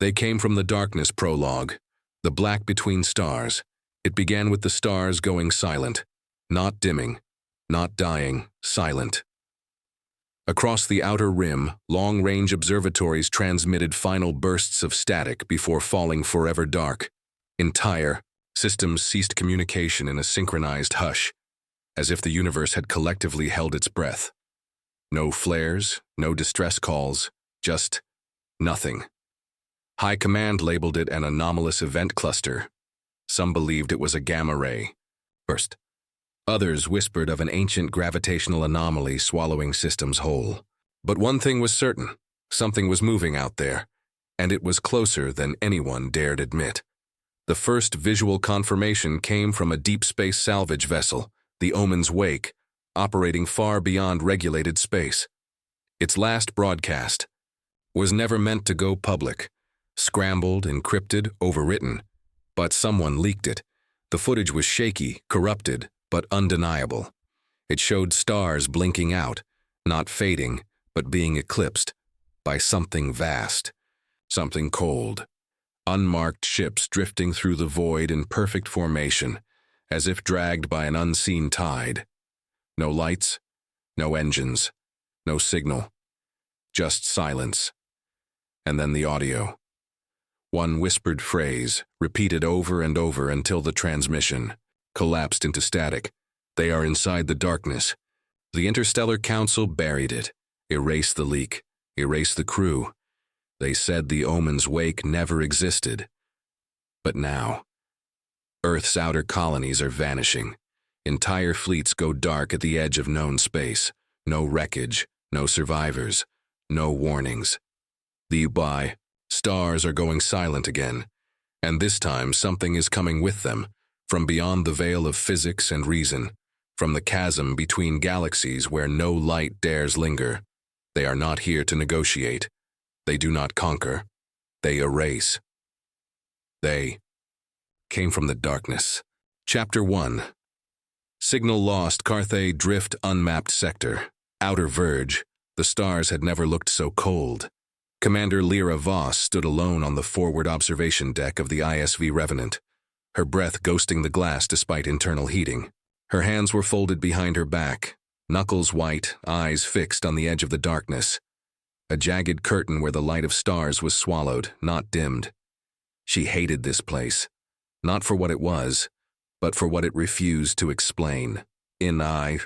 They came from the darkness prologue, the black between stars. It began with the stars going silent, not dimming, not dying, silent. Across the outer rim, long-range observatories transmitted final bursts of static before falling forever dark. Entire systems ceased communication in a synchronized hush, as if the universe had collectively held its breath. No flares, no distress calls, just nothing. High Command labeled it an anomalous event cluster. Some believed it was a gamma ray burst. Others whispered of an ancient gravitational anomaly swallowing systems whole. But one thing was certain, something was moving out there, and it was closer than anyone dared admit. The first visual confirmation came from a deep space salvage vessel, the Omen's Wake, operating far beyond regulated space. Its last broadcast was never meant to go public. Scrambled, encrypted, overwritten. But someone leaked it. The footage was shaky, corrupted, but undeniable. It showed stars blinking out, not fading, but being eclipsed by something vast, something cold. Unmarked ships drifting through the void in perfect formation, as if dragged by an unseen tide. No lights, no engines, no signal, just silence. And then the audio. One whispered phrase, repeated over and over until the transmission collapsed into static. They are inside the darkness. The Interstellar Council buried it, erased the leak, erased the crew. They said the Omen's Wake never existed. But now, Earth's outer colonies are vanishing. Entire fleets go dark at the edge of known space. No wreckage, no survivors, no warnings. The stars are going silent again, and this time something is coming with them, from beyond the veil of physics and reason, from the chasm between galaxies where no light dares linger. They are not here to negotiate. They do not conquer. They erase. They came from the darkness. Chapter 1. Signal lost, Carthay Drift unmapped sector. Outer verge. The stars had never looked so cold. Commander Lyra Voss stood alone on the forward observation deck of the ISV Revenant, her breath ghosting the glass despite internal heating. Her hands were folded behind her back, knuckles white, eyes fixed on the edge of the darkness. A jagged curtain where the light of stars was swallowed, not dimmed. She hated this place, not for what it was, but for what it refused to explain. The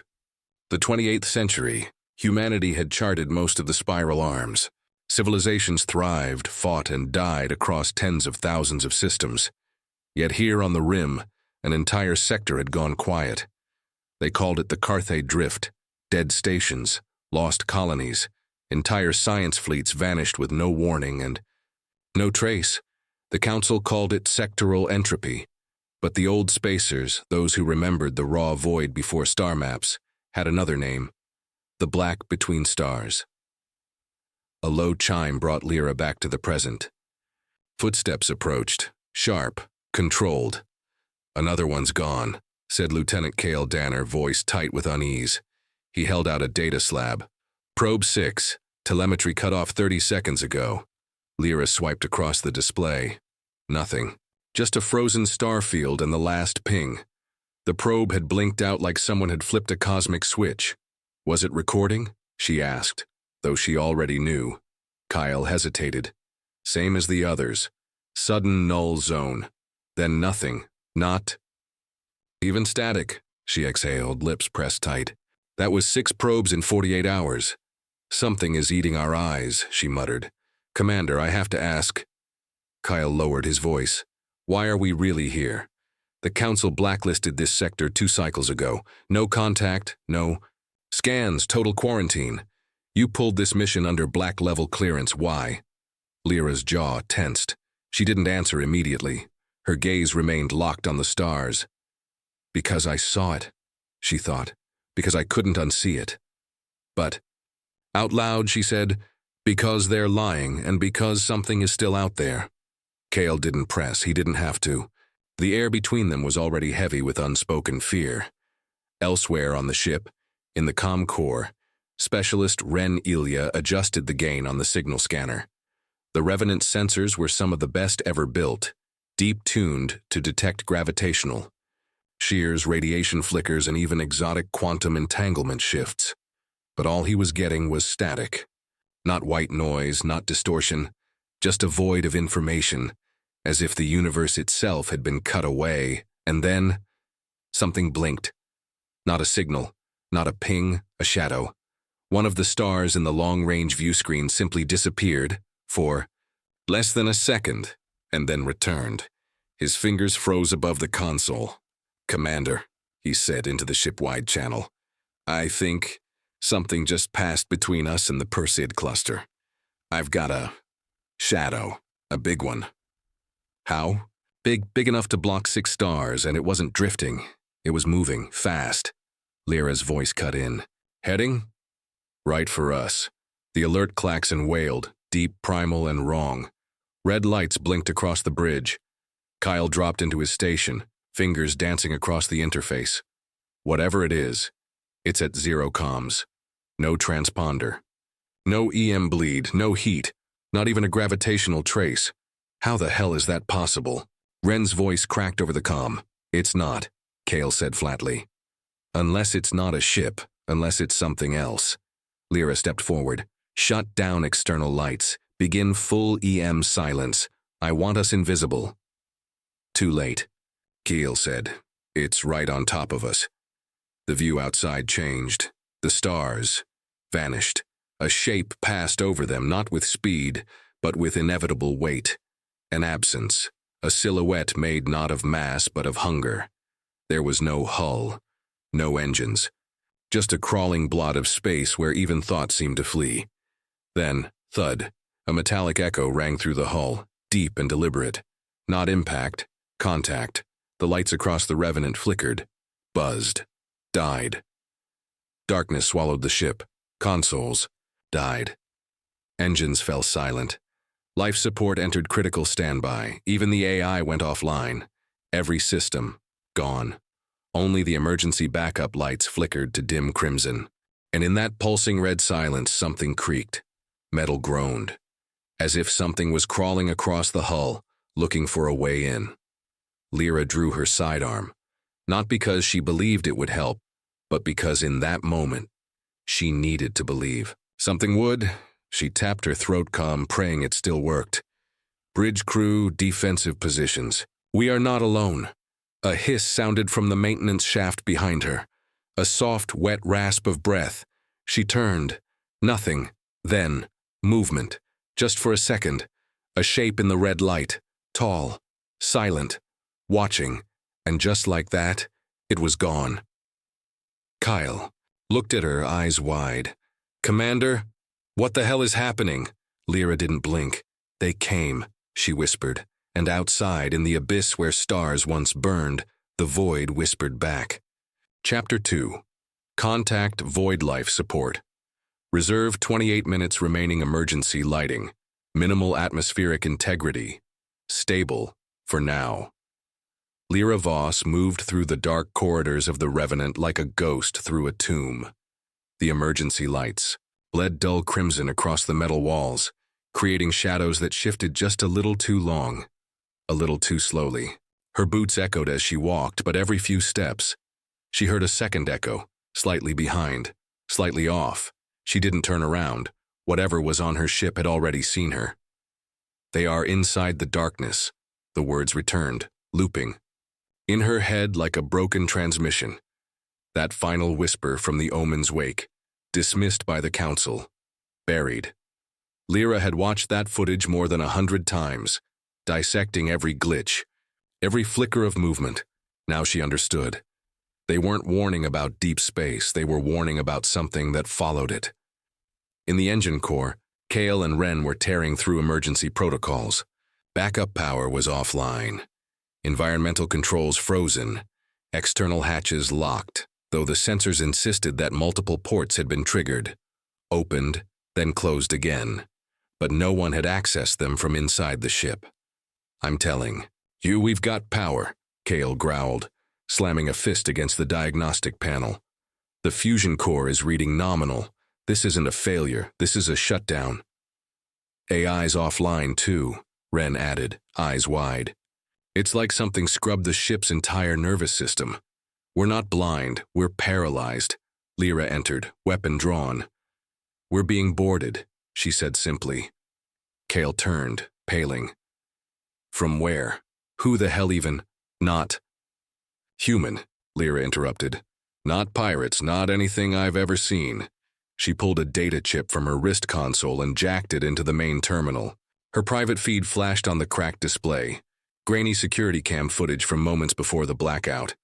28th century, humanity had charted most of the spiral arms. Civilizations thrived, fought, and died across tens of thousands of systems. Yet here on the rim, an entire sector had gone quiet. They called it the Carthay Drift, dead stations, lost colonies. Entire science fleets vanished with no warning and no trace. The Council called it sectoral entropy. But the old spacers, those who remembered the raw void before star maps, had another name, the black between stars. A low chime brought Lyra back to the present. Footsteps approached, sharp, controlled. "Another one's gone," said Lieutenant Cale Danner, voice tight with unease. He held out a data slab. "Probe 6, telemetry cut off 30 seconds ago." Lyra swiped across the display. Nothing. Just a frozen star field and the last ping. The probe had blinked out like someone had flipped a cosmic switch. Was it recording? She asked, though she already knew. Kyle hesitated. Same as the others. Sudden null zone. Then nothing. Not even static, she exhaled, lips pressed tight. That was 6 probes in 48 hours. "Something is eating our eyes," she muttered. "Commander, I have to ask." Kyle lowered his voice. "Why are we really here? The Council blacklisted this sector 2 cycles ago. No contact, no scans, total quarantine. You pulled this mission under black-level clearance. Why?" Lyra's jaw tensed. She didn't answer immediately. Her gaze remained locked on the stars. "Because I saw it," she thought. "Because I couldn't unsee it." But out loud she said, "Because they're lying, and because something is still out there." Cale didn't press. He didn't have to. The air between them was already heavy with unspoken fear. Elsewhere on the ship, in the comm core, Specialist Ren Ilya adjusted the gain on the signal scanner. The Revenant sensors were some of the best ever built, deep-tuned to detect gravitational shears, radiation flickers, and even exotic quantum entanglement shifts. But all he was getting was static. Not white noise, not distortion, just a void of information, as if the universe itself had been cut away, and then something blinked. Not a signal, not a ping, a shadow. One of the stars in the long-range view screen simply disappeared for less than a second, and then returned. His fingers froze above the console. "Commander," he said into the ship-wide channel, "I think something just passed between us and the Perseid cluster. I've got a shadow, a big one." "How?" Big enough to block 6 stars, and it wasn't drifting. It was moving, fast." Lyra's voice cut in. "Heading?" "Right for us." The alert klaxon wailed, deep, primal, and wrong. Red lights blinked across the bridge. Kyle dropped into his station, fingers dancing across the interface. "Whatever it is, it's at 0 comms. No transponder. No EM bleed, no heat, not even a gravitational trace. How the hell is that possible?" Ren's voice cracked over the comm. "It's not," Kale said flatly. "Unless it's not a ship, unless it's something else." Lyra stepped forward. "Shut down external lights. Begin full EM silence. I want us invisible." "Too late," Keel said. "It's right on top of us." The view outside changed. The stars vanished. A shape passed over them, not with speed, but with inevitable weight. An absence. A silhouette made not of mass, but of hunger. There was no hull, no engines. Just a crawling blot of space where even thought seemed to flee. Then, thud, a metallic echo rang through the hull, deep and deliberate. Not impact, contact. The lights across the Revenant flickered, buzzed, died. Darkness swallowed the ship. Consoles died. Engines fell silent. Life support entered critical standby. Even the AI went offline. Every system gone. Only the emergency backup lights flickered to dim crimson. And in that pulsing red silence, something creaked. Metal groaned, as if something was crawling across the hull, looking for a way in. Lyra drew her sidearm, not because she believed it would help, but because in that moment, she needed to believe. Something would. She tapped her throat comm, praying it still worked. "Bridge crew, defensive positions. We are not alone." A hiss sounded from the maintenance shaft behind her. A soft, wet rasp of breath. She turned. Nothing. Then, movement. Just for a second. A shape in the red light. Tall. Silent. Watching. And just like that, it was gone. Kyle looked at her, eyes wide. "Commander, what the hell is happening?" Lyra didn't blink. "They came," she whispered, and outside, in the abyss where stars once burned, the void whispered back. Chapter 2. Contact Void Life Support. Reserve 28 minutes remaining emergency lighting. Minimal atmospheric integrity. Stable, for now. Lyra Voss moved through the dark corridors of the Revenant like a ghost through a tomb. The emergency lights bled dull crimson across the metal walls, creating shadows that shifted just a little too long, a little too slowly. Her boots echoed as she walked, but every few steps, she heard a second echo, slightly behind, slightly off. She didn't turn around. Whatever was on her ship had already seen her. "They are inside the darkness," the words returned, looping. In her head like a broken transmission. That final whisper from the omen's wake, dismissed by the council, buried. Lyra had watched that footage more than 100 times, dissecting every glitch, every flicker of movement. Now she understood. They weren't warning about deep space, they were warning about something that followed it. In the engine core, Kale and Ren were tearing through emergency protocols. Backup power was offline. Environmental controls frozen. External hatches locked, though the sensors insisted that multiple ports had been triggered. Opened, then closed again. But no one had accessed them from inside the ship. "I'm telling you, we've got power," Kale growled, slamming a fist against the diagnostic panel. "The fusion core is reading nominal. This isn't a failure, this is a shutdown." AI's offline too, Ren added, eyes wide. It's like something scrubbed the ship's entire nervous system. We're not blind, we're paralyzed. Lyra entered, weapon drawn. We're being boarded, she said simply. Kale turned, paling. From where? Who the hell even? Not human, Lyra interrupted. Not pirates, not anything I've ever seen. She pulled a data chip from her wrist console and jacked it into the main terminal. Her private feed flashed on the cracked display, grainy security cam footage from moments before the blackout.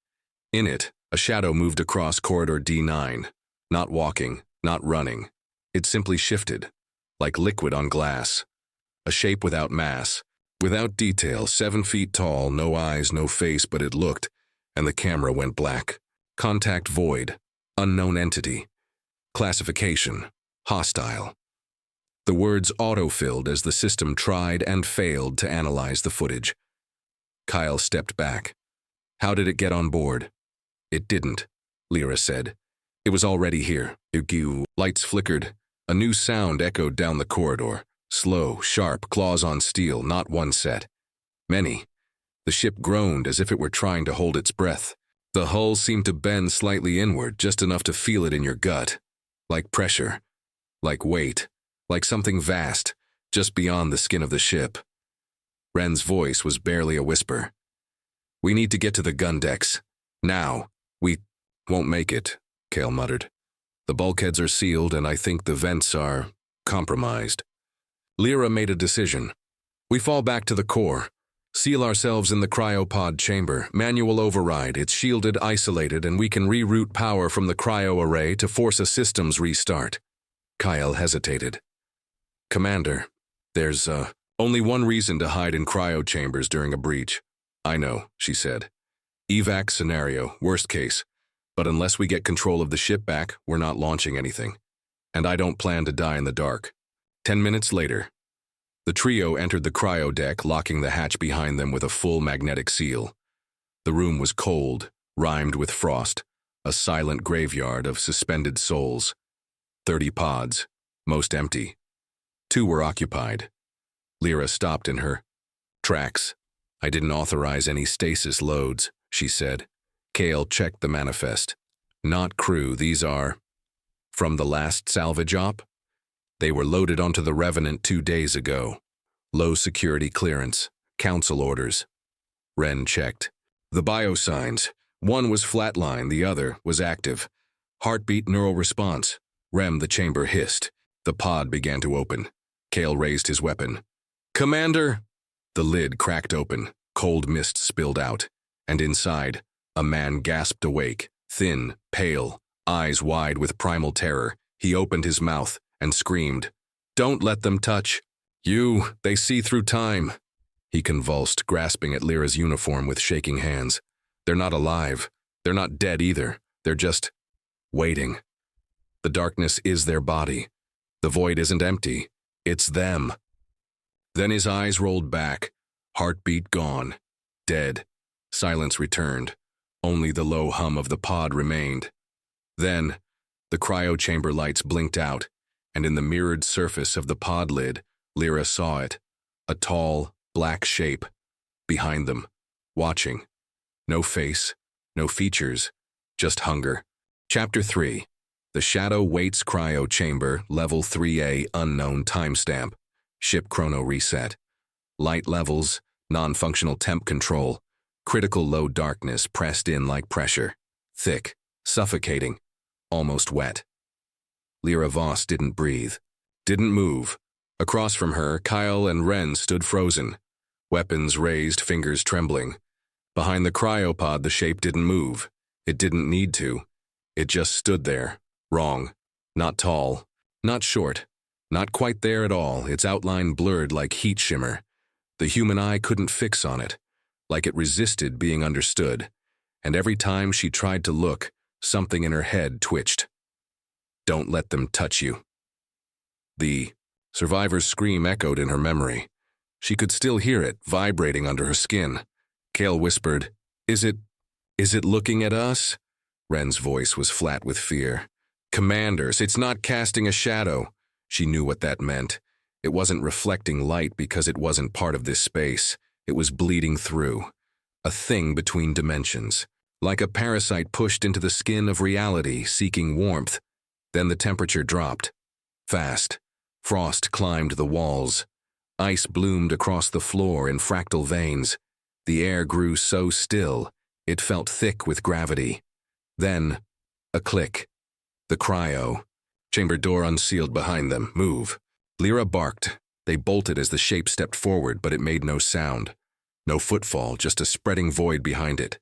In it, a shadow moved across corridor D9, not walking, not running. It simply shifted, like liquid on glass. A shape without mass, without detail, 7 feet tall, no eyes, no face, but it looked, and the camera went black. Contact void, unknown entity. Classification, hostile. The words auto-filled as the system tried and failed to analyze the footage. Kyle stepped back. How did it get on board? It didn't, Lyra said. It was already here. Lights flickered. A new sound echoed down the corridor. Slow, sharp, claws on steel, not one set. Many. The ship groaned as if it were trying to hold its breath. The hull seemed to bend slightly inward, just enough to feel it in your gut. Like pressure. Like weight. Like something vast, just beyond the skin of the ship. Ren's voice was barely a whisper. We need to get to the gun decks. Now. We won't make it, Kale muttered. The bulkheads are sealed and I think the vents are compromised. Lyra made a decision. We fall back to the core. Seal ourselves in the cryopod chamber. Manual override. It's shielded, isolated, and we can reroute power from the cryo array to force a systems restart. Kyle hesitated. Commander, there's only one reason to hide in cryo chambers during a breach. I know, she said. Evac scenario, worst case. But unless we get control of the ship back, we're not launching anything. And I don't plan to die in the dark. 10 minutes later, the trio entered the cryo deck, locking the hatch behind them with a full magnetic seal. The room was cold, rimed with frost, a silent graveyard of suspended souls. 30 pods, most empty. 2 were occupied. Lyra stopped in her tracks. I didn't authorize any stasis loads, she said. Kale checked the manifest. Not crew, these are from the last salvage op? They were loaded onto the Revenant 2 days ago. Low security clearance, council orders. Ren checked. The biosigns. One was flatline, the other was active. Heartbeat neural response. Rem, the chamber hissed. The pod began to open. Kale raised his weapon. Commander! The lid cracked open. Cold mist spilled out. And inside, a man gasped awake, thin, pale, eyes wide with primal terror. He opened his mouth and screamed, Don't let them touch. They see through time. He convulsed, grasping at Lyra's uniform with shaking hands. They're not alive. They're not dead either. They're just waiting. The darkness is their body. The void isn't empty. It's them. Then his eyes rolled back, heartbeat gone, dead. Silence returned. Only the low hum of the pod remained. Then, the cryo chamber lights blinked out, and in the mirrored surface of the pod lid, Lyra saw it, a tall, black shape, behind them, watching. No face, no features, just hunger. Chapter 3. The Shadow Waits Cryo Chamber, Level 3A, Unknown Timestamp. Ship chrono reset. Light levels, non-functional temp control. Critical low darkness pressed in like pressure. Thick, suffocating, almost wet. Lyra Voss didn't breathe, didn't move. Across from her, Kyle and Ren stood frozen, weapons raised, fingers trembling. Behind the cryopod, the shape didn't move. It didn't need to. It just stood there, wrong. Not tall, not short, not quite there at all, its outline blurred like heat shimmer. The human eye couldn't fix on it, like it resisted being understood. And every time she tried to look, something in her head twitched. Don't let them touch you. The survivor's scream echoed in her memory. She could still hear it, vibrating under her skin. Kale whispered, Is it looking at us? Ren's voice was flat with fear. Commanders, it's not casting a shadow. She knew what that meant. It wasn't reflecting light because it wasn't part of this space. It was bleeding through. A thing between dimensions. Like a parasite pushed into the skin of reality, seeking warmth. Then the temperature dropped. Fast. Frost climbed the walls. Ice bloomed across the floor in fractal veins. The air grew so still, it felt thick with gravity. Then, a click. The cryo. Chamber door unsealed behind them. Move. Lyra barked. They bolted as the shape stepped forward, but it made no sound. No footfall, just a spreading void behind it.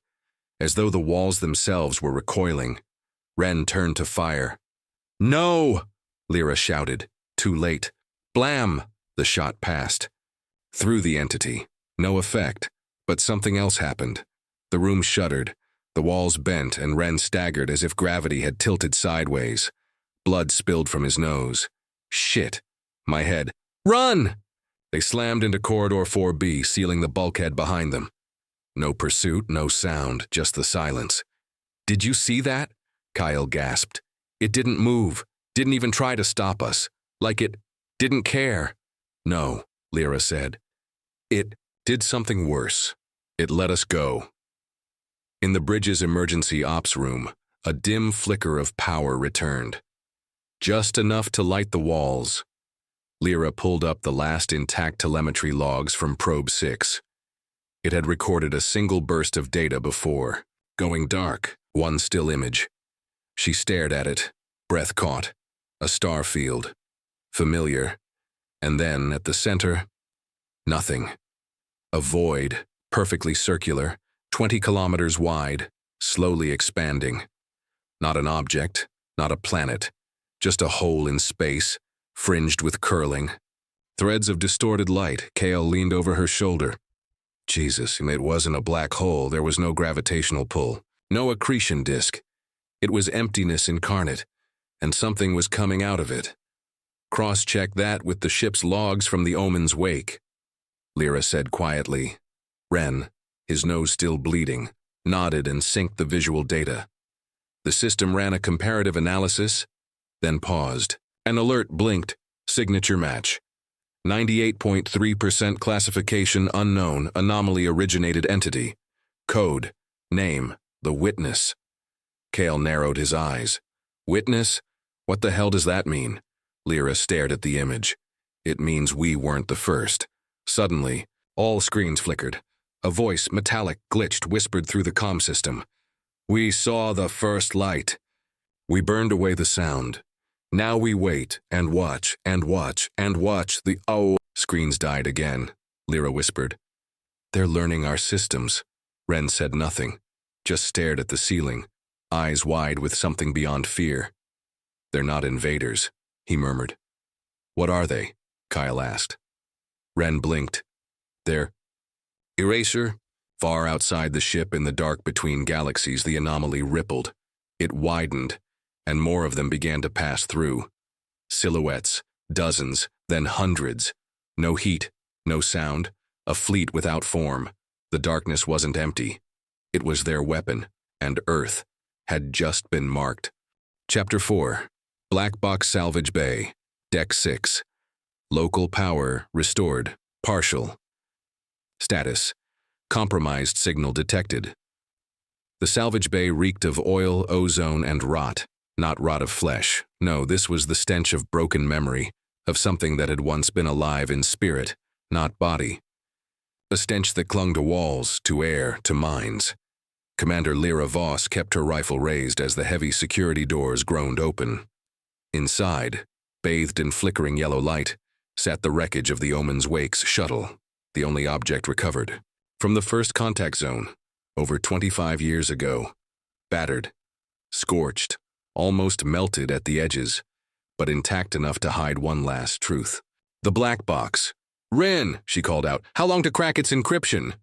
As though the walls themselves were recoiling. Ren turned to fire. "No!" Lyra shouted. Too late. Blam! The shot passed. Through the entity. No effect. But something else happened. The room shuddered. The walls bent, and Ren staggered as if gravity had tilted sideways. Blood spilled from his nose. Shit. My head. Run! They slammed into Corridor 4B, sealing the bulkhead behind them. No pursuit, no sound, just the silence. "Did you see that?" Kyle gasped. "It didn't move, didn't even try to stop us. Like it didn't care." "No," Lyra said. "It did something worse. It let us go." In the bridge's emergency ops room, a dim flicker of power returned. Just enough to light the walls. Lyra pulled up the last intact telemetry logs from Probe 6. It had recorded a single burst of data before, going dark, one still image. She stared at it, breath caught, a star field, familiar, and then at the center, nothing. A void, perfectly circular, 20 kilometers wide, slowly expanding. Not an object, not a planet, just a hole in space, fringed with curling. Threads of distorted light. Kale leaned over her shoulder. Jesus, it wasn't a black hole. There was no gravitational pull, no accretion disk. It was emptiness incarnate, and something was coming out of it. Cross-check that with the ship's logs from the omen's wake, Lyra said quietly. Ren, his nose still bleeding, nodded and synced the visual data. The system ran a comparative analysis, then paused. An alert blinked. Signature match. 98.3% classification unknown, anomaly originated entity. Code. Name. The Witness. Kale narrowed his eyes. Witness? What the hell does that mean? Lyra stared at the image. It means we weren't the first. Suddenly, all screens flickered. A voice, metallic, glitched, whispered through the comm system. We saw the first light. We burned away the sound. Now we wait, and watch, and watch, and watch. The screens died again, Lyra whispered. They're learning our systems. Ren said nothing, just stared at the ceiling, eyes wide with something beyond fear. They're not invaders, he murmured. What are they? Kyle asked. Ren blinked. They're erasure. Far outside the ship in the dark between galaxies, the anomaly rippled. It widened, and more of them began to pass through. Silhouettes, dozens, then hundreds. No heat, no sound, a fleet without form. The darkness wasn't empty. It was their weapon, and Earth had just been marked. Chapter 4. Black Box Salvage Bay, Deck 6. Local power restored, partial. Status: compromised signal detected. The salvage bay reeked of oil, ozone, and rot. Not rot of flesh. No, this was the stench of broken memory, of something that had once been alive in spirit, not body. A stench that clung to walls, to air, to minds. Commander Lyra Voss kept her rifle raised as the heavy security doors groaned open. Inside, bathed in flickering yellow light, sat the wreckage of the Omen's Wake's shuttle, the only object recovered. From the first contact zone, over 25 years ago. Battered, scorched, almost melted at the edges, but intact enough to hide one last truth. The black box. Ren, she called out, how long to crack its encryption?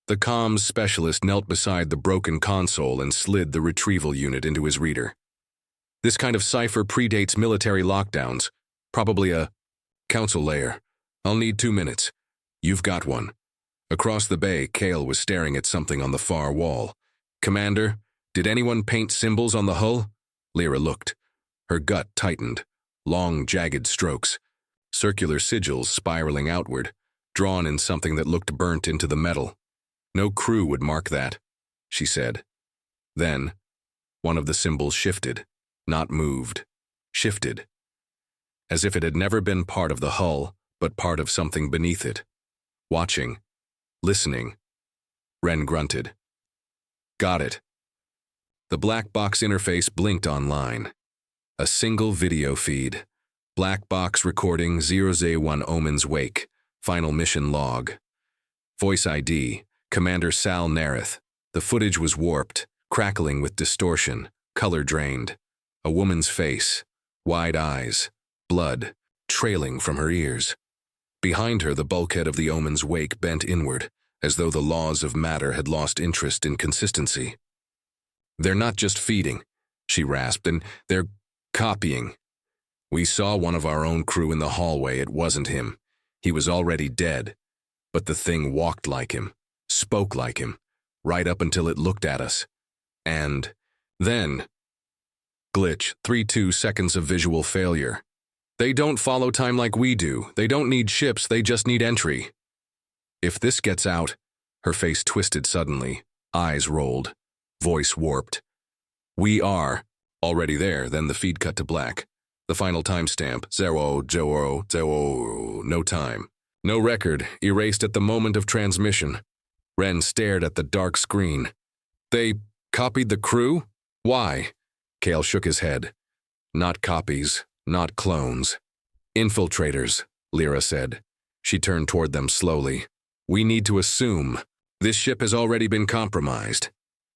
The comms specialist knelt beside the broken console and slid the retrieval unit into his reader. This kind of cipher predates military lockdowns, probably a council layer. I'll need 2 minutes. You've got one. Across the bay, Kale was staring at something on the far wall. Commander, did anyone paint symbols on the hull? Lyra looked. Her gut tightened. Long, jagged strokes. circular sigils spiraling outward, drawn in something that looked burnt into the metal. No crew would mark that, she said. Then, one of the symbols shifted, not moved, shifted, as if it had never been part of the hull, but part of something beneath it. Watching, listening. Ren grunted. Got it. The black box interface blinked online. A single video feed. Black box recording 0Z1 Omen's Wake. Final mission log. Voice ID, Commander Sal Nareth. The footage was warped, crackling with distortion, color drained. A woman's face, wide eyes, blood, trailing from her ears. Behind her, the bulkhead of the Omen's Wake bent inward, as though the laws of matter had lost interest in consistency. They're not just feeding, she rasped, and they're copying. We saw one of our own crew in the hallway. It wasn't him. He was already dead. But the thing walked like him, spoke like him, right up until it looked at us. And then... Glitch, 3-2 seconds of visual failure. They don't follow time like we do. They don't need ships, they just need entry. If this gets out... Her face twisted suddenly, eyes rolled, voice warped. We are already there. Then the feed cut to black. The final timestamp, 0:00:00, no time. No record, erased at the moment of transmission. Ren stared at the dark screen. They copied the crew? Why? Kale shook his head. Not copies, not clones. Infiltrators, Lyra said. She turned toward them slowly. We need to assume. This ship has already been compromised.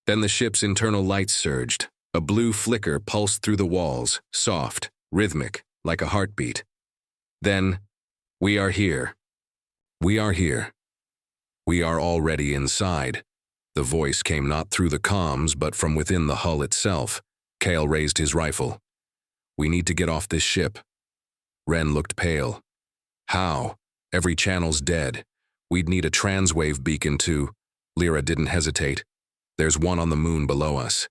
Then the ship's internal lights surged. A blue flicker pulsed through the walls, soft, rhythmic, like a heartbeat. Then, we are here. We are here. We are already inside. The voice came not through the comms, but from within the hull itself. Kale raised his rifle. We need to get off this ship. Ren looked pale. How? Every channel's dead. We'd need a transwave beacon to... Lyra didn't hesitate. There's one on the moon below us.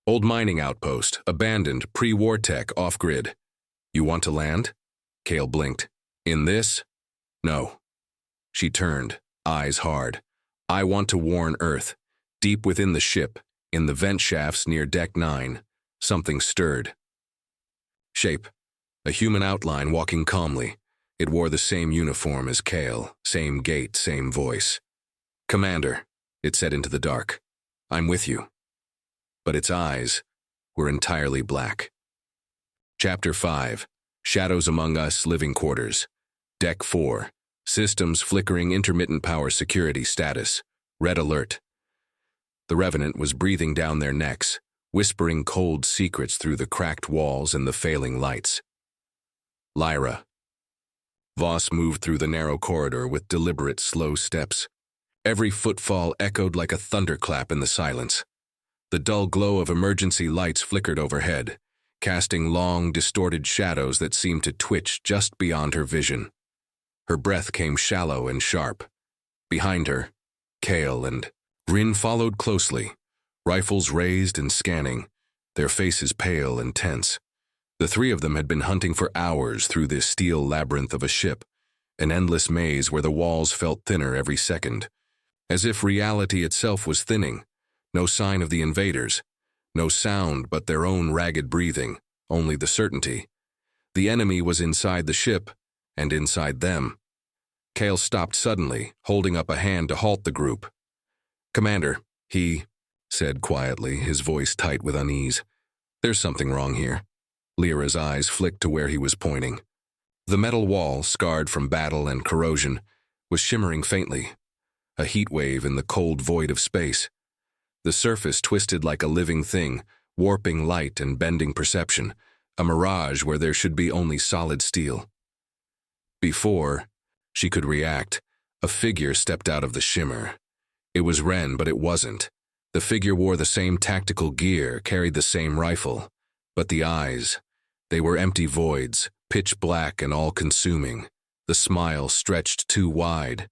Old mining outpost, abandoned, pre-war tech, off-grid. You want to land? Kale blinked. In this? No. She turned, eyes hard. I want to warn Earth. Deep within the ship, in the vent shafts near Deck 9, something stirred. Shape. A human outline walking calmly. It wore the same uniform as Kale, same gait, same voice. Commander, it said into the dark. I'm with you. But its eyes were entirely black. Chapter 5. Shadows Among Us Living Quarters. Deck 4. Systems flickering intermittent power security status. Red alert. The Revenant was breathing down their necks, whispering cold secrets through the cracked walls and the failing lights. Lyra. Voss moved through the narrow corridor with deliberate, slow steps. Every footfall echoed like a thunderclap in the silence. The dull glow of emergency lights flickered overhead, casting long, distorted shadows that seemed to twitch just beyond her vision. Her breath came shallow and sharp. Behind her, Kale and Rin followed closely, rifles raised and scanning, their faces pale and tense. The three of them had been hunting for hours through this steel labyrinth of a ship, an endless maze where the walls felt thinner every second, as if reality itself was thinning. No sign of the invaders, no sound but their own ragged breathing, only the certainty. The enemy was inside the ship, and inside them. Kale stopped suddenly, holding up a hand to halt the group. Commander, he said quietly, his voice tight with unease. There's something wrong here. Lyra's eyes flicked to where he was pointing. The metal wall, scarred from battle and corrosion, was shimmering faintly, a heat wave in the cold void of space. The surface twisted like a living thing, warping light and bending perception, a mirage where there should be only solid steel. Before she could react, a figure stepped out of the shimmer. It was Ren, but it wasn't. The figure wore the same tactical gear, carried the same rifle. But the eyes, they were empty voids, pitch black and all-consuming. The smile stretched too wide.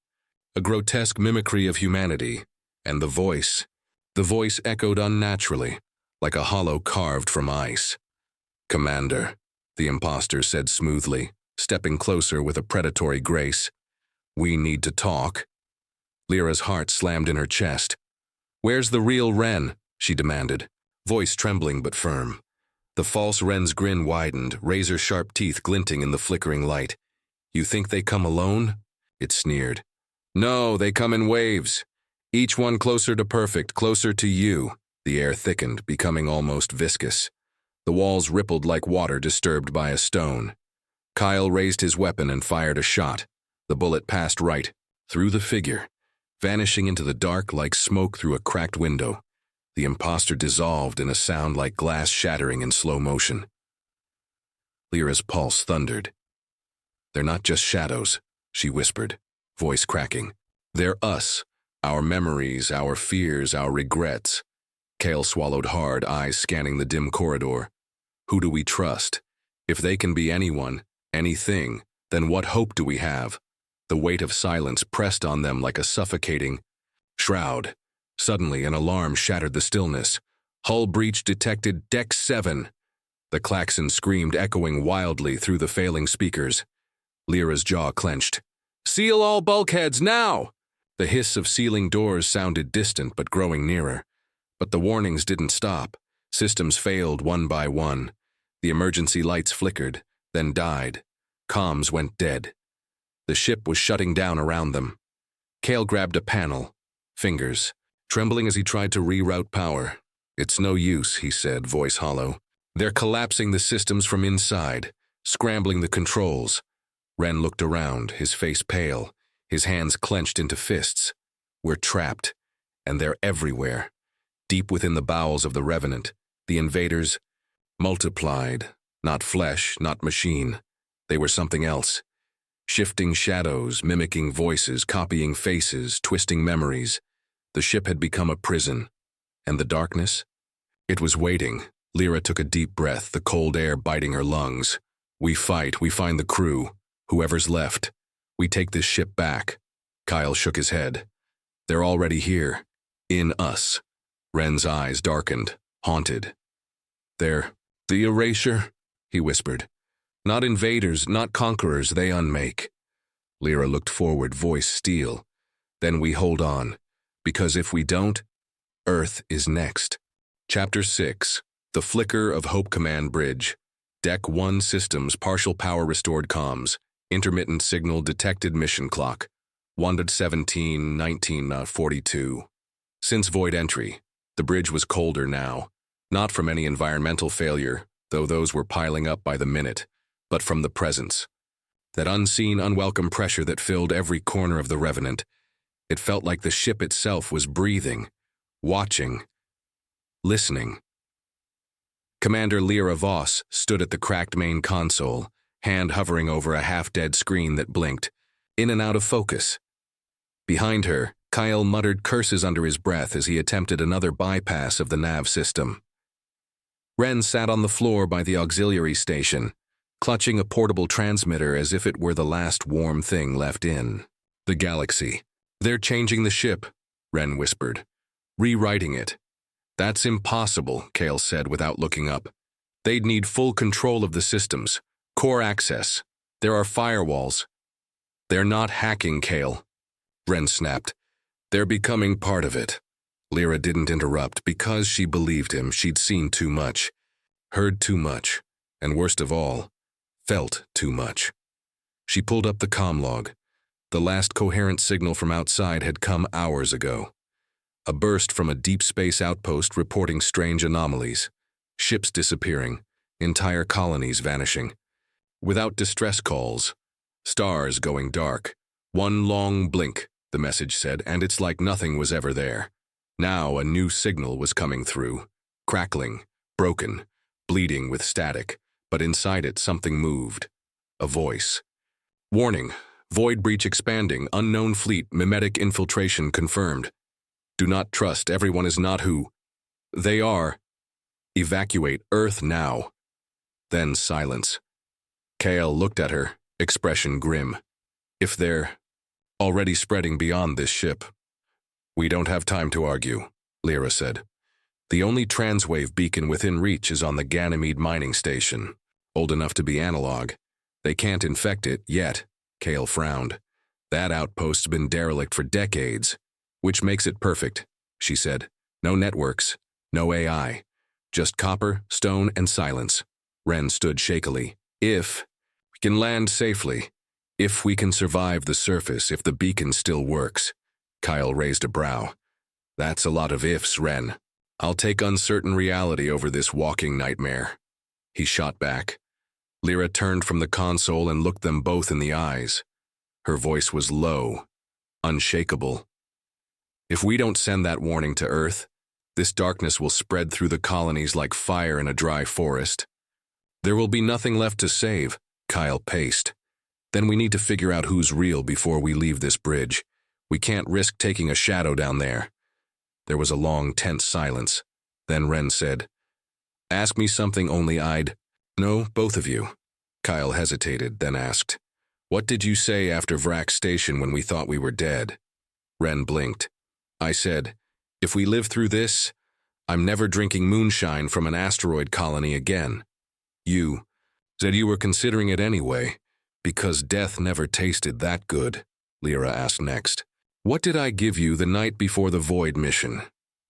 A grotesque mimicry of humanity. And the voice echoed unnaturally, like a hollow carved from ice. Commander, the imposter said smoothly, stepping closer with a predatory grace. "We need to talk." Lyra's heart slammed in her chest. "Where's the real Ren?" she demanded, voice trembling but firm. The false Ren's grin widened, razor-sharp teeth glinting in the flickering light. "You think they come alone?" It sneered. "No, they come in waves. Each one closer to perfect, closer to you." The air thickened, becoming almost viscous. The walls rippled like water disturbed by a stone. Kyle raised his weapon and fired a shot. The bullet passed right, through the figure, vanishing into the dark like smoke through a cracked window. The imposter dissolved in a sound like glass shattering in slow motion. Lyra's pulse thundered. "They're not just shadows," she whispered, voice cracking. "They're us, our memories, our fears, our regrets." Kale swallowed hard, eyes scanning the dim corridor. Who do we trust? If they can be anyone, anything, then what hope do we have? The weight of silence pressed on them like a suffocating shroud. Suddenly, an alarm shattered the stillness. "Hull breach detected, Deck 7. The klaxon screamed, echoing wildly through the failing speakers. Lyra's jaw clenched. "Seal all bulkheads, now!" The hiss of sealing doors sounded distant but growing nearer. But the warnings didn't stop. Systems failed one by one. The emergency lights flickered, then died. Comms went dead. The ship was shutting down around them. Kale grabbed a panel, fingers, trembling as he tried to reroute power. "It's no use," he said, voice hollow. "They're collapsing the systems from inside, scrambling the controls." Ren looked around, his face pale, his hands clenched into fists. "We're trapped, and they're everywhere. Deep within the bowels of the Revenant, the invaders multiplied, not flesh, not machine. They were something else. Shifting shadows, mimicking voices, copying faces, twisting memories. The ship had become a prison. And the darkness? It was waiting. Lyra took a deep breath, the cold air biting her lungs. "We fight, we find the crew. Whoever's left. We take this ship back." Kyle shook his head. "They're already here. In us." Ren's eyes darkened, haunted. "They're the erasure," he whispered. "Not invaders, not conquerors, they unmake." Lyra looked forward, voice steel. "Then we hold on, because if we don't, Earth is next." Chapter 6. The Flicker of Hope Command Bridge. Deck 1 Systems, partial power restored comms. Intermittent signal detected mission clock. 1:17:19:42. Since void entry, the bridge was colder now. Not from any environmental failure, though those were piling up by the minute, but from the presence. That unseen, unwelcome pressure that filled every corner of the Revenant. It felt like the ship itself was breathing, watching, listening. Commander Lyra Voss stood at the cracked main console, hand hovering over a half-dead screen that blinked, in and out of focus. Behind her, Kyle muttered curses under his breath as he attempted another bypass of the nav system. Ren sat on the floor by the auxiliary station, clutching a portable transmitter as if it were the last warm thing left in the galaxy. "They're changing the ship," Ren whispered. "Rewriting it." "That's impossible," Kale said without looking up. "They'd need full control of the systems, core access. There are firewalls." "They're not hacking, Kale," Ren snapped. "They're becoming part of it." Lyra didn't interrupt because she believed him. She'd seen too much, heard too much, and worst of all, felt too much. She pulled up the comm log. The last coherent signal from outside had come hours ago. A burst from a deep space outpost reporting strange anomalies. Ships disappearing, entire colonies vanishing. Without distress calls. Stars going dark. One long blink, the message said, and it's like nothing was ever there. Now a new signal was coming through. Crackling, broken, bleeding with static, but inside it something moved. A voice. "Warning. Void breach expanding. Unknown fleet. Mimetic infiltration confirmed. Do not trust. Everyone is not who they are. Evacuate Earth now." Then silence. Kale looked at her, expression grim. "If they're already spreading beyond this ship." "We don't have time to argue," Lyra said. "The only transwave beacon within reach is on the Ganymede mining station, old enough to be analog. They can't infect it yet, Kale frowned. That outpost's been derelict for decades, which makes it perfect, she said. No networks, no AI, just copper, stone, and silence. Ren stood shakily. If we can land safely, if we can survive the surface, if the beacon still works. Kyle raised a brow. That's a lot of ifs, Ren. I'll take uncertain reality over this walking nightmare. He shot back. Lyra turned from the console and looked them both in the eyes. Her voice was low, unshakable. If we don't send that warning to Earth, this darkness will spread through the colonies like fire in a dry forest. There will be nothing left to save, Kyle paced. Then we need to figure out who's real before we leave this bridge. We can't risk taking a shadow down there. There was a long, tense silence. Then Ren said, Ask me something only I'd... No, both of you. Kyle hesitated, then asked, What did you say after Vrak Station when we thought we were dead? Ren blinked. I said, If we live through this, I'm never drinking moonshine from an asteroid colony again. You said you were considering it anyway, because death never tasted that good, Lyra asked next. What did I give you the night before the Void mission?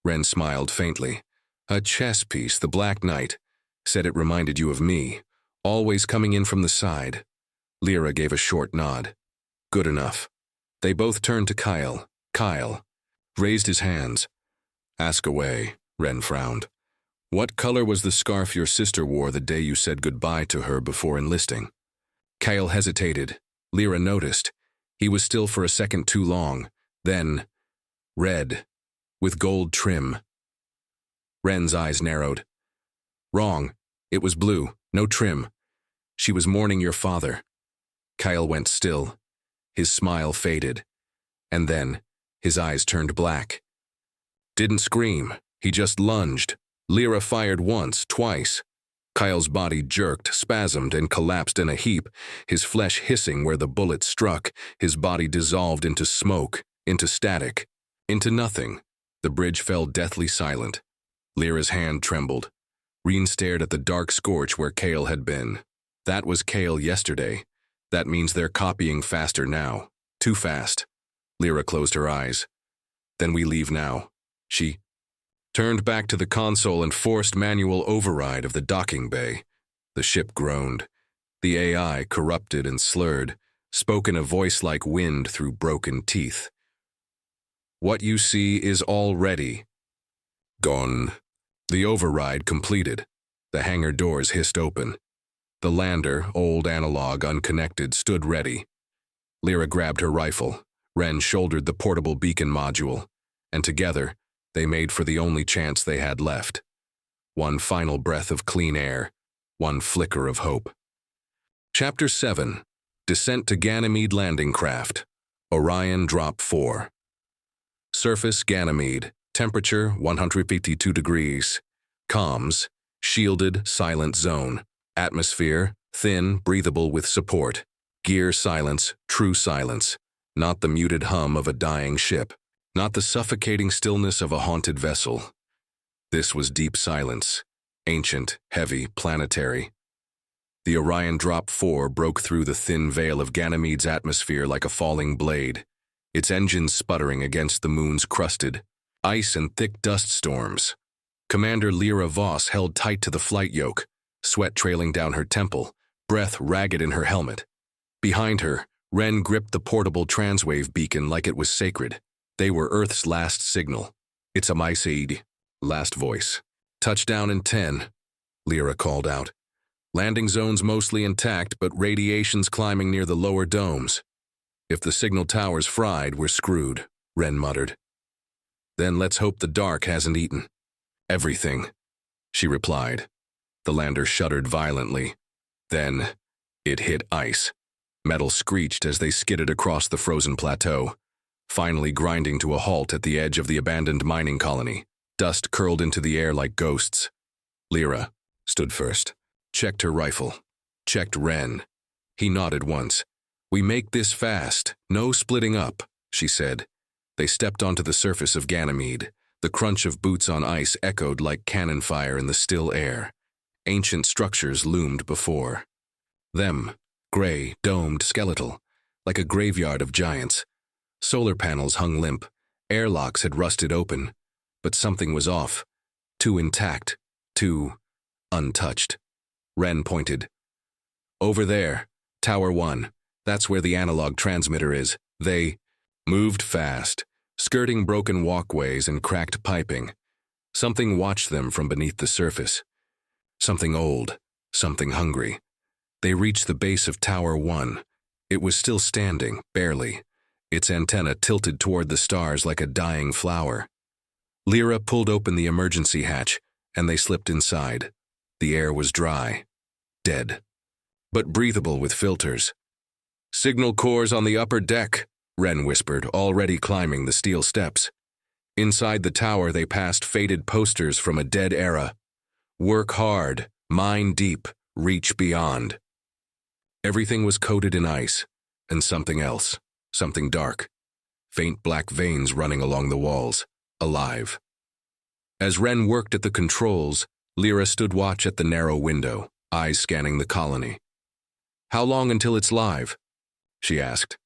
Ren smiled faintly. A chess piece, the Black Knight. Said it reminded you of me, always coming in from the side. Lyra gave a short nod. Good enough. They both turned to Kyle. Kyle raised his hands. Ask away, Ren frowned. What color was the scarf your sister wore the day you said goodbye to her before enlisting? Kyle hesitated. Lyra noticed. He was still for a second too long. Then, red, with gold trim. Ren's eyes narrowed. Wrong. It was blue, no trim. She was mourning your father. Kyle went still. His smile faded. And then, his eyes turned black. Didn't scream. He just lunged. Lyra fired once, twice. Kyle's body jerked, spasmed, and collapsed in a heap, his flesh hissing where the bullet struck, his body dissolved into smoke, into static, into nothing. The bridge fell deathly silent. Lyra's hand trembled. Reen stared at the dark scorch where Kale had been. That was Kale yesterday. That means they're copying faster now. Too fast. Lyra closed her eyes. Then we leave now. She turned back to the console and forced manual override of the docking bay. The ship groaned. The AI, corrupted and slurred, spoke in a voice like wind through broken teeth. What you see is already gone. The override completed. The hangar doors hissed open. The lander, old analog, unconnected, stood ready. Lyra grabbed her rifle. Ren shouldered the portable beacon module, and together, they made for the only chance they had left. One final breath of clean air, one flicker of hope. Chapter 7. Descent to Ganymede Landing Craft. Orion Drop 4. Surface Ganymede. Temperature 152 degrees. Comms, shielded, silent zone. Atmosphere, thin, breathable with support. Gear silence, true silence. Not the muted hum of a dying ship. Not the suffocating stillness of a haunted vessel. This was deep silence. Ancient, heavy, planetary. The Orion Drop 4 broke through the thin veil of Ganymede's atmosphere like a falling blade, its engines sputtering against the moon's crusted ice and thick dust storms. Commander Lyra Voss held tight to the flight yoke, sweat trailing down her temple, breath ragged in her helmet. Behind her, Ren gripped the portable transwave beacon like it was sacred. They were Earth's last signal. It's a Myceid. Last voice. Touchdown in 10, Lyra called out. Landing zone's mostly intact, but radiation's climbing near the lower domes. If the signal tower's fried, we're screwed, Ren muttered. Then let's hope the dark hasn't eaten everything, she replied. The lander shuddered violently. Then it hit ice. Metal screeched as they skidded across the frozen plateau, finally grinding to a halt at the edge of the abandoned mining colony. Dust curled into the air like ghosts. Lyra stood first, checked her rifle, checked Ren. He nodded once. We make this fast, no splitting up, she said. They stepped onto the surface of Ganymede. The crunch of boots on ice echoed like cannon fire in the still air. Ancient structures loomed before them, gray, domed, skeletal, like a graveyard of giants. Solar panels hung limp, airlocks had rusted open, but something was off. Too intact, too untouched. Ren pointed. Over there, Tower 1. That's where the analog transmitter is. They moved fast, skirting broken walkways and cracked piping. Something watched them from beneath the surface. Something old, something hungry. They reached the base of Tower 1. It was still standing, barely, its antenna tilted toward the stars like a dying flower. Lyra pulled open the emergency hatch, and they slipped inside. The air was dry, dead, but breathable with filters. "Signal cores on the upper deck," Ren whispered, already climbing the steel steps. Inside the tower they passed faded posters from a dead era. "Work hard, mine deep, reach beyond." Everything was coated in ice, and something else, something dark. Faint black veins running along the walls, alive. As Ren worked at the controls, Lyra stood watch at the narrow window, eyes scanning the colony. "How long until it's live?" she asked.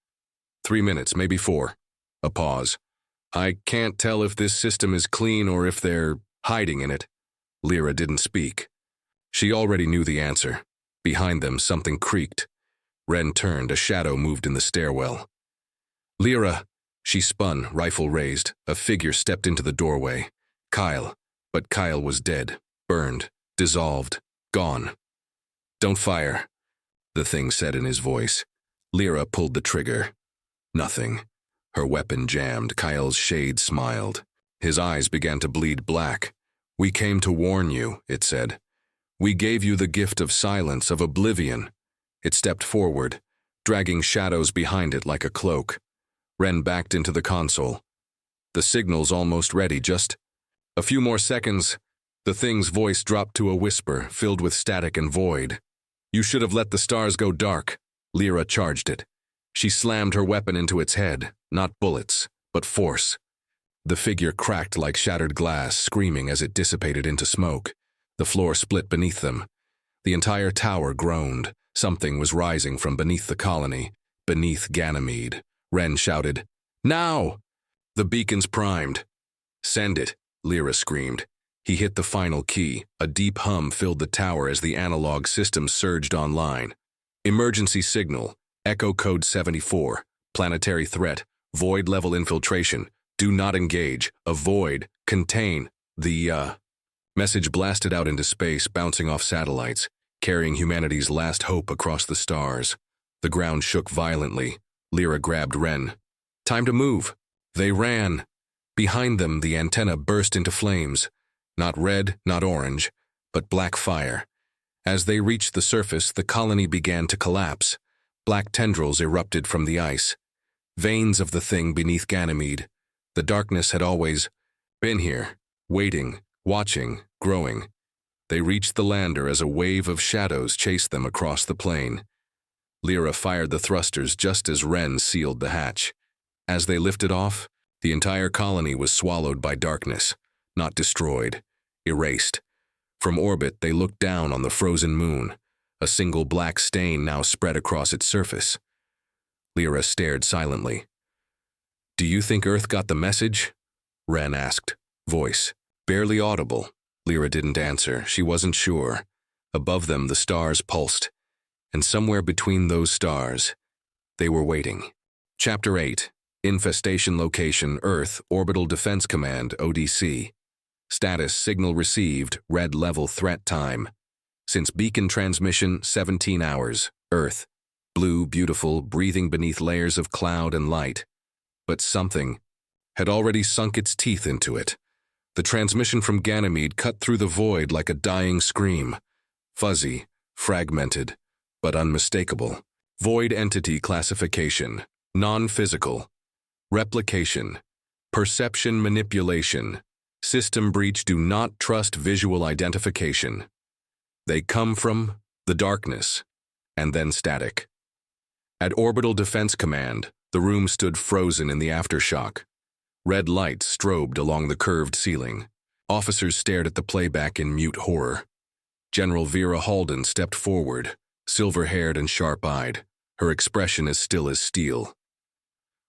3 minutes, maybe 4. A pause. "I can't tell if this system is clean or if they're hiding in it." Lyra didn't speak. She already knew the answer. Behind them, something creaked. Ren turned, a shadow moved in the stairwell. "Lyra!" She spun, rifle raised. A figure stepped into the doorway. Kyle. But Kyle was dead, burned, dissolved, gone. "Don't fire," the thing said in his voice. Lyra pulled the trigger. Nothing. Her weapon jammed. Kyle's shade smiled. His eyes began to bleed black. "We came to warn you," it said. "We gave you the gift of silence, of oblivion." It stepped forward, dragging shadows behind it like a cloak. Ren backed into the console. "The signal's almost ready, just a few more seconds." The thing's voice dropped to a whisper, filled with static and void. "You should have let the stars go dark." Lyra charged it. She slammed her weapon into its head, not bullets, but force. The figure cracked like shattered glass, screaming as it dissipated into smoke. The floor split beneath them. The entire tower groaned. Something was rising from beneath the colony, beneath Ganymede. Ren shouted, "Now!" "The beacon's primed." "Send it," Lyra screamed. He hit the final key. A deep hum filled the tower as the analog system surged online. "Emergency signal. Echo code 74. Planetary threat. Void-level infiltration. Do not engage. Avoid. Contain." The message blasted out into space, bouncing off satellites, carrying humanity's last hope across the stars. The ground shook violently. Lyra grabbed Ren. "Time to move." They ran. Behind them, the antenna burst into flames. Not red, not orange, but black fire. As they reached the surface, the colony began to collapse. Black tendrils erupted from the ice. Veins of the thing beneath Ganymede. The darkness had always been here, waiting, watching, growing. They reached the lander as a wave of shadows chased them across the plain. Lyra fired the thrusters just as Ren sealed the hatch. As they lifted off, the entire colony was swallowed by darkness, not destroyed, erased. From orbit, they looked down on the frozen moon. A single black stain now spread across its surface. Lyra stared silently. "Do you think Earth got the message?" Ren asked, voice barely audible. Lyra didn't answer. She wasn't sure. Above them, the stars pulsed, and somewhere between those stars, they were waiting. Chapter 8. Infestation Location, Earth, Orbital Defense Command, ODC. Status, signal received, red level threat time. Since beacon transmission, 17 hours, Earth. Blue, beautiful, breathing beneath layers of cloud and light. But something had already sunk its teeth into it. The transmission from Ganymede cut through the void like a dying scream. Fuzzy, fragmented, but unmistakable. Void entity classification, non-physical. Replication, perception manipulation. System breach, do not trust visual identification. They come from the darkness, and then static. At Orbital Defense Command, the room stood frozen in the aftershock. Red lights strobed along the curved ceiling. Officers stared at the playback in mute horror. General Vera Halden stepped forward, silver-haired and sharp-eyed, her expression as still as steel.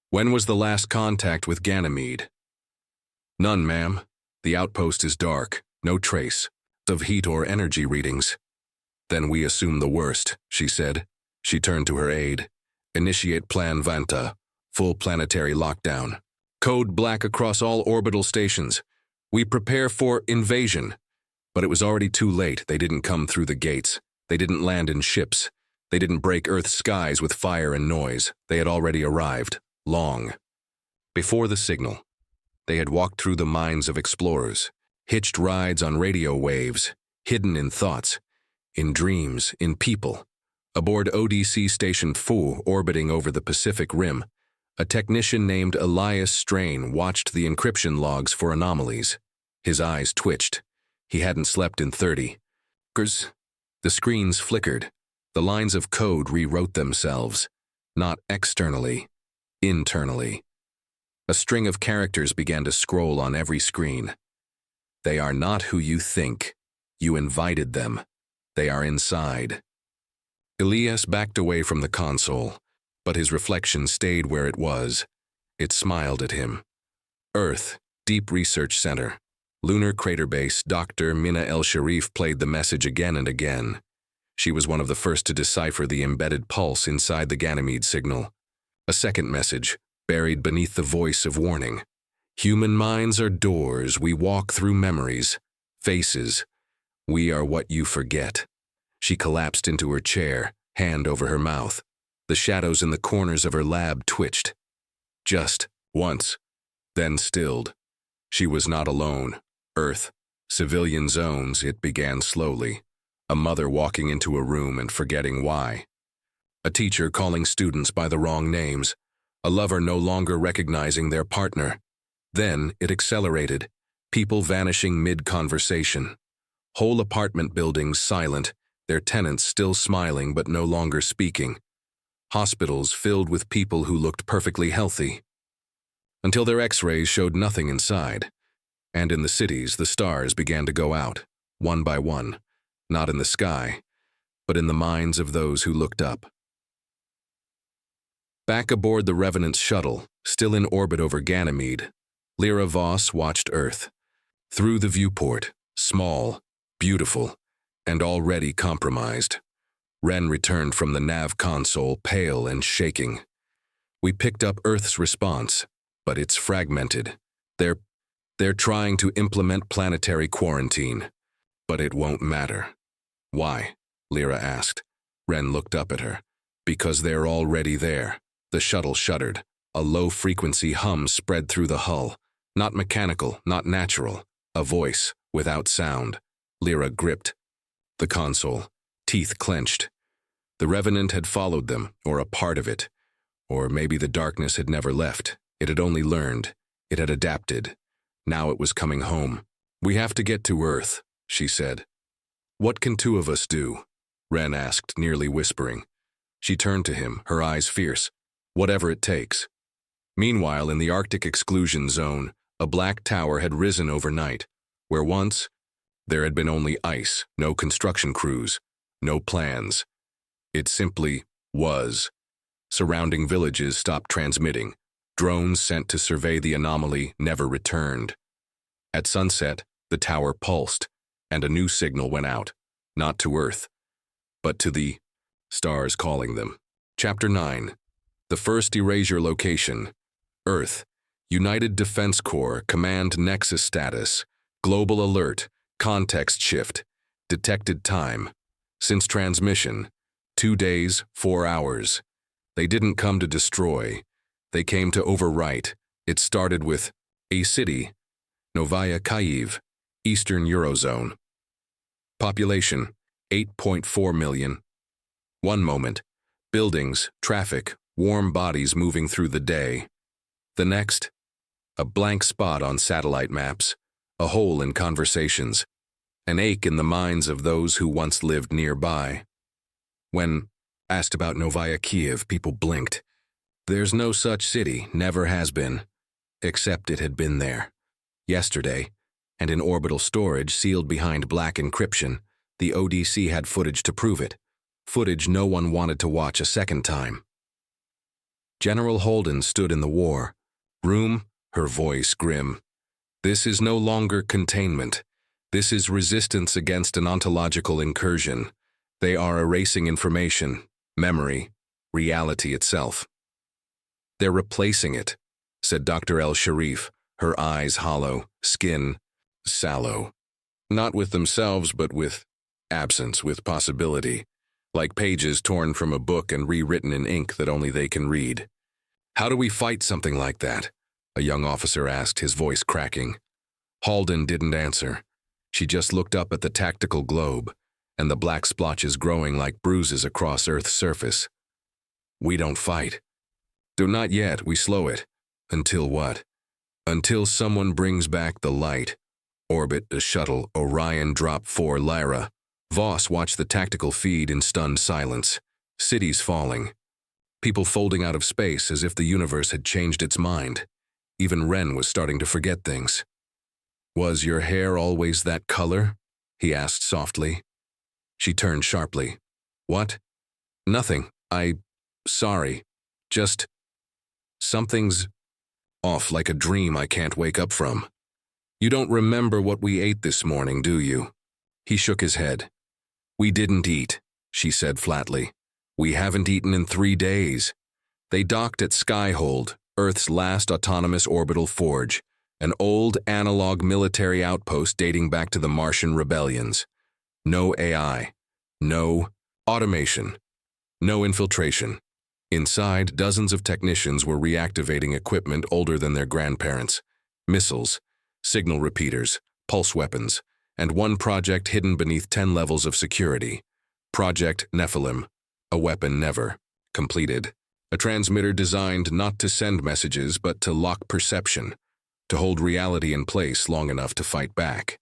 "When was the last contact with Ganymede?" "None, ma'am. The outpost is dark, no trace of heat or energy readings." "Then we assume the worst," she said. She turned to her aide. "Initiate Plan Vanta, full planetary lockdown. Code black across all orbital stations. We prepare for invasion." But it was already too late. They didn't come through the gates. They didn't land in ships. They didn't break Earth's skies with fire and noise. They had already arrived, long before the signal. They had walked through the minds of explorers, hitched rides on radio waves, hidden in thoughts, in dreams, in people. Aboard ODC Station 4, orbiting over the Pacific Rim, a technician named Elias Strain watched the encryption logs for anomalies. His eyes twitched. He hadn't slept in 30 years. The screens flickered. The lines of code rewrote themselves, not externally, internally. A string of characters began to scroll on every screen. "They are not who you think. You invited them. They are inside." Elias backed away from the console, but his reflection stayed where it was. It smiled at him. Earth, Deep Research Center. Lunar Crater Base. Dr. Mina El-Sharif played the message again and again. She was one of the first to decipher the embedded pulse inside the Ganymede signal. A second message, buried beneath the voice of warning. "Human minds are doors. We walk through memories, faces. We are what you forget." She collapsed into her chair, hand over her mouth. The shadows in the corners of her lab twitched. Just once, then stilled. She was not alone. Earth, civilian zones, it began slowly. A mother walking into a room and forgetting why. A teacher calling students by the wrong names. A lover no longer recognizing their partner. Then it accelerated, people vanishing mid-conversation. Whole apartment buildings silent, their tenants still smiling but no longer speaking. Hospitals filled with people who looked perfectly healthy, until their x-rays showed nothing inside. And in the cities, the stars began to go out, one by one, not in the sky, but in the minds of those who looked up. Back aboard the Revenant's shuttle, still in orbit over Ganymede, Lyra Voss watched Earth. Through the viewport, small, beautiful, and already compromised. Ren returned from the nav console, pale and shaking. "We picked up Earth's response, but it's fragmented. They're trying to implement planetary quarantine, but it won't matter." "Why?" Lyra asked. Ren looked up at her. "Because they're already there." The shuttle shuddered. A low-frequency hum spread through the hull. Not mechanical, not natural. A voice, without sound. Lyra gripped the console, teeth clenched. The Revenant had followed them, or a part of it. Or maybe the darkness had never left. It had only learned. It had adapted. Now it was coming home. "We have to get to Earth," she said. "What can two of us do?" Ren asked, nearly whispering. She turned to him, her eyes fierce. "Whatever it takes." Meanwhile, in the Arctic exclusion zone, a black tower had risen overnight, where once there had been only ice, no construction crews, no plans. It simply was. Surrounding villages stopped transmitting. Drones sent to survey the anomaly never returned. At sunset, the tower pulsed, and a new signal went out, not to Earth, but to the stars calling them. Chapter 9. The first erasure location. Earth. United Defense Corps, Command Nexus status. Global alert. Context shift. Detected time. Since transmission. 2 days, 4 hours. They didn't come to destroy. They came to overwrite. It started with a city, Novaya Kyiv, Eastern Eurozone. Population, 8.4 million. One moment, buildings, traffic, warm bodies moving through the day. The next, a blank spot on satellite maps, a hole in conversations, an ache in the minds of those who once lived nearby. When asked about Novaya Kyiv, people blinked. There's no such city, never has been, except it had been there. Yesterday, and in orbital storage sealed behind black encryption, the ODC had footage to prove it. footage no one wanted to watch a second time. General Holden stood in the war room, her voice grim. This is no longer containment. This is resistance against an ontological incursion. They are erasing information, memory, reality itself. They're replacing it, said Dr. El-Sharif, her eyes hollow, skin sallow. Not with themselves, but with absence, with possibility, like pages torn from a book and rewritten in ink that only they can read. How do we fight something like that? A young officer asked, his voice cracking. Holden didn't answer. She just looked up at the tactical globe, and the black splotches growing like bruises across Earth's surface. We don't fight. Do not yet, we slow it. Until what? Until someone brings back the light. Orbit, the shuttle, Orion, drop 4, Lyra. Voss watched the tactical feed in stunned silence. Cities falling. People folding out of space as if the universe had changed its mind. Even Wren was starting to forget things. Was your hair always that color? He asked softly. She turned sharply. What? Nothing. Sorry. Just... something's off, like a dream I can't wake up from. You don't remember what we ate this morning, do you? He shook his head. We didn't eat, she said flatly. We haven't eaten in 3 days. They docked at Skyhold, Earth's last autonomous orbital forge, an old analog military outpost dating back to the Martian rebellions. No AI, no automation, no infiltration. Inside, dozens of technicians were reactivating equipment older than their grandparents. Missiles, signal repeaters, pulse weapons, and one project hidden beneath 10 levels of security. Project Nephilim, a weapon never completed. A transmitter designed not to send messages but to lock perception, to hold reality in place long enough to fight back.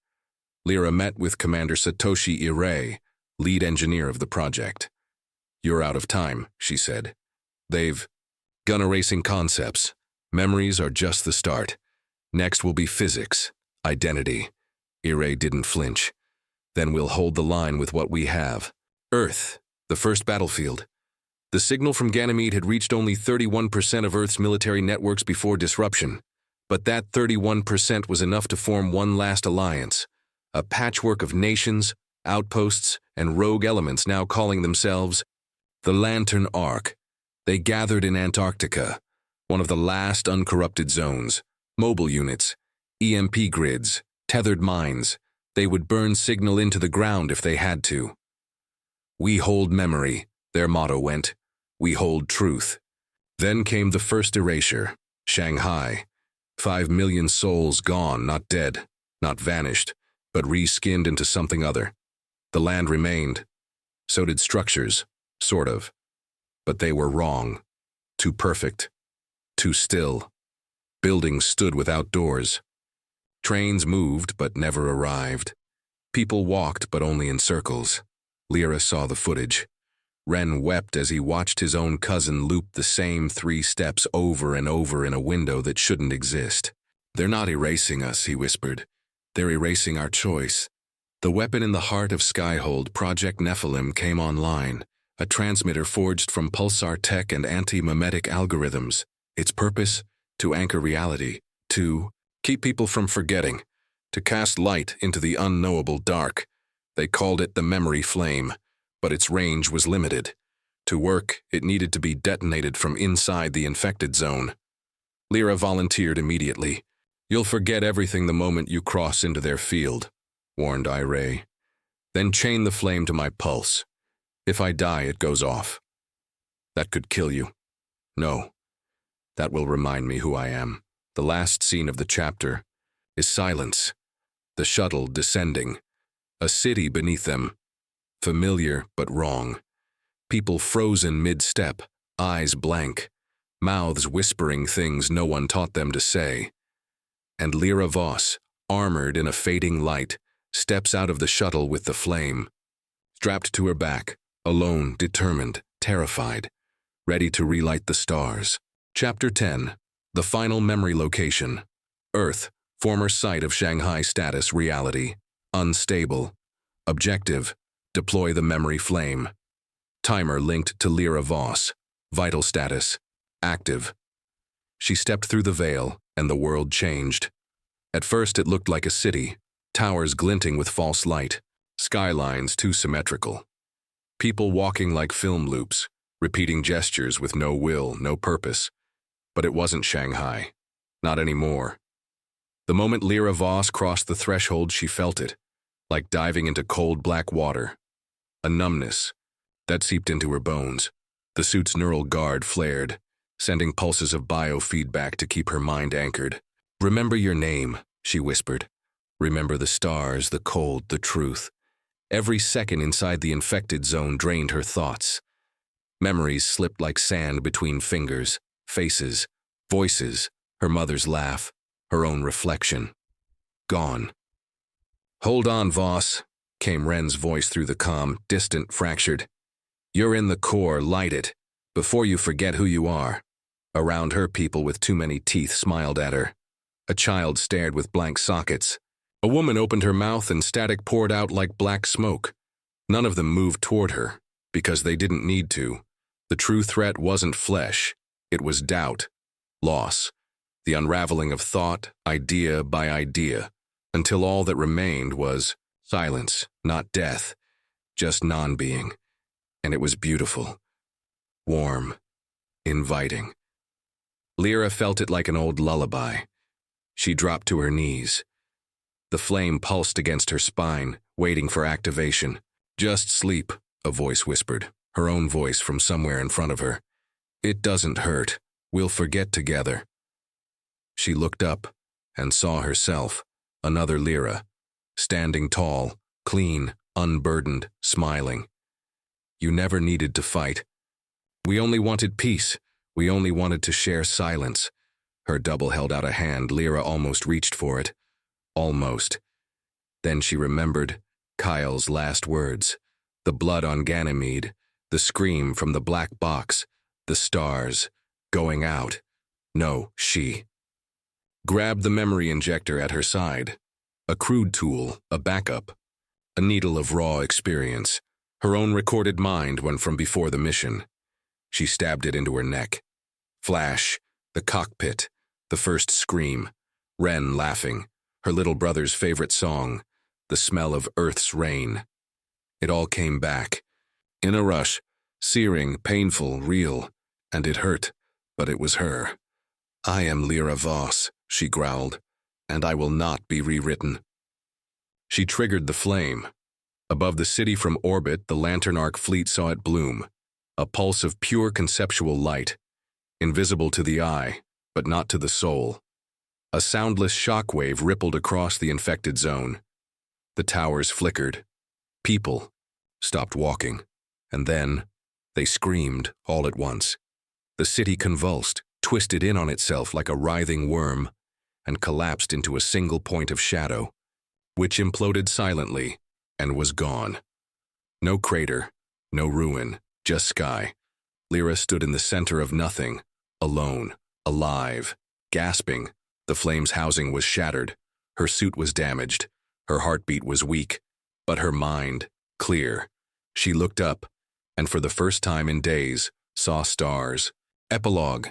Lyra met with Commander Satoshi Irai, lead engineer of the project. You're out of time, she said. They've gun erasing concepts. Memories are just the start. Next will be physics, identity. Irai didn't flinch. Then we'll hold the line with what we have. Earth, the first battlefield. The signal from Ganymede had reached only 31% of Earth's military networks before disruption. But that 31% was enough to form one last alliance. A patchwork of nations, outposts, and rogue elements now calling themselves the Lantern Arc. They gathered in Antarctica, one of the last uncorrupted zones. Mobile units, EMP grids, tethered mines. They would burn signal into the ground if they had to. We hold memory, their motto went. We hold truth. Then came the first erasure, Shanghai. 5 million souls gone, not dead, not vanished, but reskinned into something other. The land remained. So did structures, sort of. But they were wrong. Too perfect. Too still. Buildings stood without doors. Trains moved but never arrived. People walked but only in circles. Lyra saw the footage. Wren wept as he watched his own cousin loop the same 3 steps over and over in a window that shouldn't exist. They're not erasing us, he whispered. They're erasing our choice. The weapon in the heart of Skyhold, Project Nephilim, came online. A transmitter forged from pulsar tech and anti-memetic algorithms. Its purpose? To anchor reality. To keep people from forgetting. To cast light into the unknowable dark. They called it the memory flame. But its range was limited. To work, it needed to be detonated from inside the infected zone. Lyra volunteered immediately. You'll forget everything the moment you cross into their field, warned Iray. Then chain the flame to my pulse. If I die, it goes off. That could kill you. No. That will remind me who I am. The last scene of the chapter is silence. The shuttle descending. A city beneath them. Familiar but wrong. People frozen mid-step, eyes blank, mouths whispering things no one taught them to say. And Lyra Voss, armored in a fading light, steps out of the shuttle with the flame. Strapped to her back, alone, determined, terrified, ready to relight the stars. Chapter 10. The final memory location. Earth, former site of Shanghai status reality. Unstable. Objective. Deploy the memory flame. Timer linked to Lyra Voss. Vital status: active. She stepped through the veil, and the world changed. At first it looked like a city, towers glinting with false light, skylines too symmetrical. People walking like film loops, repeating gestures with no will, no purpose. But it wasn't Shanghai. Not anymore. The moment Lyra Voss crossed the threshold, she felt it, like diving into cold black water. A numbness that seeped into her bones. The suit's neural guard flared, sending pulses of biofeedback to keep her mind anchored. "Remember your name," she whispered. "Remember the stars, the cold, the truth." Every second inside the infected zone drained her thoughts. Memories slipped like sand between fingers, faces, voices, her mother's laugh, her own reflection. Gone. "Hold on, Voss," came Wren's voice through the calm, distant, fractured. "You're in the core, light it, before you forget who you are." Around her, people with too many teeth smiled at her. A child stared with blank sockets. A woman opened her mouth and static poured out like black smoke. None of them moved toward her, because they didn't need to. The true threat wasn't flesh, it was doubt, loss, the unraveling of thought, idea by idea, until all that remained was silence, not death, just non-being. And it was beautiful, warm, inviting. Lyra felt it like an old lullaby. She dropped to her knees. The flame pulsed against her spine, waiting for activation. "Just sleep," a voice whispered, her own voice from somewhere in front of her. "It doesn't hurt. We'll forget together." She looked up and saw herself, another Lyra, standing tall, clean, unburdened, smiling. "You never needed to fight. We only wanted peace. We only wanted to share silence." Her double held out a hand. Lyra almost reached for it. Almost. Then she remembered Kyle's last words. The blood on Ganymede, the scream from the black box, the stars, going out. No, she grabbed the memory injector at her side. A crude tool, a backup. A needle of raw experience. Her own recorded mind went from before the mission. She stabbed it into her neck. Flash, the cockpit, the first scream. Wren laughing. Her little brother's favorite song, the smell of Earth's rain. It all came back. In a rush, searing, painful, real, and it hurt, but it was her. "I am Lyra Voss," she growled, "and I will not be rewritten." She triggered the flame. Above the city from orbit, the Lantern Arc fleet saw it bloom, a pulse of pure conceptual light, invisible to the eye, but not to the soul. A soundless shockwave rippled across the infected zone. The towers flickered. People stopped walking. And then they screamed all at once. The city convulsed, twisted in on itself like a writhing worm, and collapsed into a single point of shadow, which imploded silently and was gone. No crater, no ruin, just sky. Lyra stood in the center of nothing, alone, alive, gasping. The flame's housing was shattered. Her suit was damaged. Her heartbeat was weak, but her mind, clear. She looked up, and for the first time in days, saw stars. Epilogue.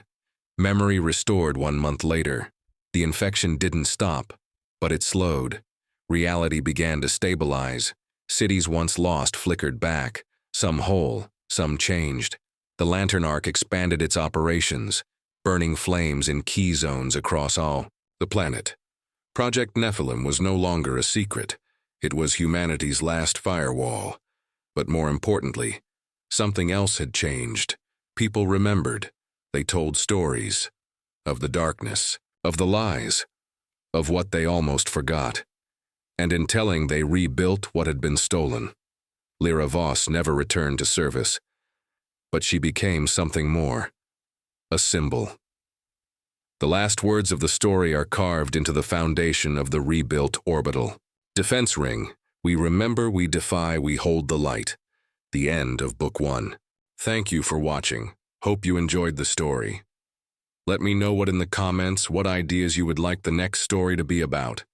Memory restored 1 month later. The infection didn't stop, but it slowed. Reality began to stabilize. Cities once lost flickered back, some whole, some changed. The Lantern Arc expanded its operations, burning flames in key zones across all the planet. Project Nephilim was no longer a secret. It was humanity's last firewall. But more importantly, something else had changed. People remembered. They told stories. Of the darkness, of the lies, of what they almost forgot. And in telling, they rebuilt what had been stolen. Lyra Voss never returned to service. But she became something more. A symbol. The last words of the story are carved into the foundation of the rebuilt orbital. Defense ring. We remember, we defy, we hold the light. The end of Book 1. Thank you for watching. Hope you enjoyed the story. Let me know what in the comments, what ideas you would like the next story to be about.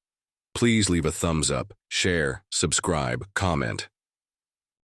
Please leave a thumbs up, share, subscribe, comment.